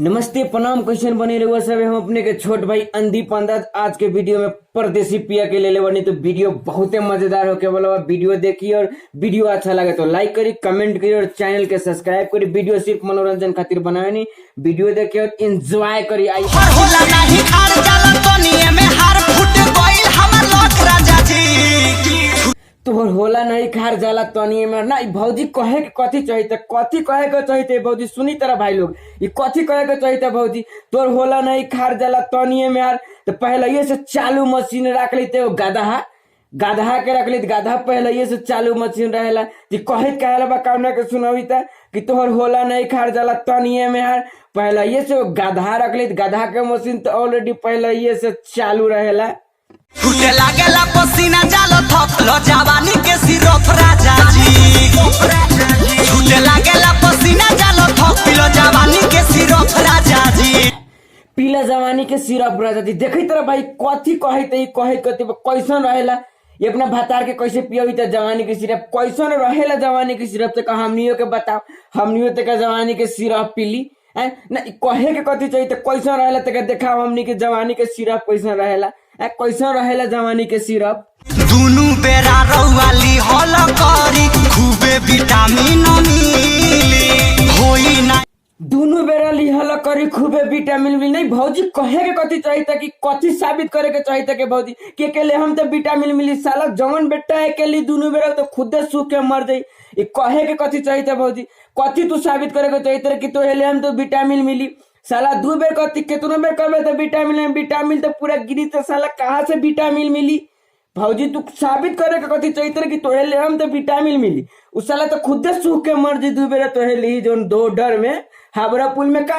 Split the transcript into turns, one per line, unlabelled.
नमस्ते प्रणाम, क्वेश्चन बने रहुआ सब। हम अपने के छोट भाई अंदीप अंदाज आज के वीडियो में परदेसी पिया के ले ले बनी। तो वीडियो बहुत मजेदार होके वाला बा। वीडियो देखिए और वीडियो अच्छा लगे तो लाइक करी, कमेंट करी और चैनल के सब्सक्राइब करी। वीडियो सिर्फ मनोरंजन खातिर बनावे नहीं, वीडियो देखिए और एंजॉय करी। आई
होला नाही खार जाला तोनिए में हार फुट गइल हमर लोक राजा जी।
तोहर होला नहीं खार जाला तनिए में ना। भौजी कहे के कथी चाहिए, कथी कहे के चाहिए भौजी? सुनी तरह भाई लोग, ये कथी कहे के चाहिए भौजी? तोर होला नहीं खार जाला तनिए में यार। तो पहले ये से चालू मशीन रख लेते हो, गधा के रख लेते। गधा पहले ये से चालू मशीन रहेला। तो कहे कहला बा कामना के सुनावी था कि तोहर होला नहीं खार जाला तनिए में यार। पहले ये से गधा रख लेते, गधा के मशीन तो ऑलरेडी पहले ये से चालू रहेला।
फुटे लागेला पसीना जालो थपलो जवानी के सिरफ राजा जी। फुटे लागेला पसीना जालो थपलो जवानी के सिरफ राजा जी।
पीला जवानी के सिरप राजा जी। देखी तरह भाई कथी कहे कथी कैसन रहेला। ये अपना भतार के कैसे पियोई था जवानी के सिरप, कैसन रहेला जवानी के सिरप? तो हमनियों के बताओ, हमनियों तक जवानी के सिरप पीली ना। कहे के कथी चाहिए कैसन रहेला तक देखा हमनी के जवानी के सिरप कैसन रहेला, कैसन रहेला जवानी के सिरप।
दुनु बेरा रौवाली हल करी खूबे विटामिन मिली होई ना।
दोनों बेरा लिहल करी खूबे विटामिन मिली। नहीं भौजी कहे के कथी चाहिए कि कथी साबित करे के चाहिए कि भौजी के लिए हम तो विटामिन मिली। साला जवन बेटा है के लिए दोनों बेरा तो खुद सूख के मर जाई। ये कहे के कथी चाहिए भौजी? कथी तू साबित करे के चाहिए कि तो हम तो विटामिन मिली? साला दो बेर कथी कितनों बेर कहे तो विटामिन तो पूरा गिरी। तो साला कहाँ से विटामिन मिली भौजी? तू साबित करे के कथी चाहिए कि तोहे ले हम तो विटामिन मिली? उस साला तो खुद सूख के मर जी दो बेरा तोहे ली। जो दो डर में हावड़ा पुल में का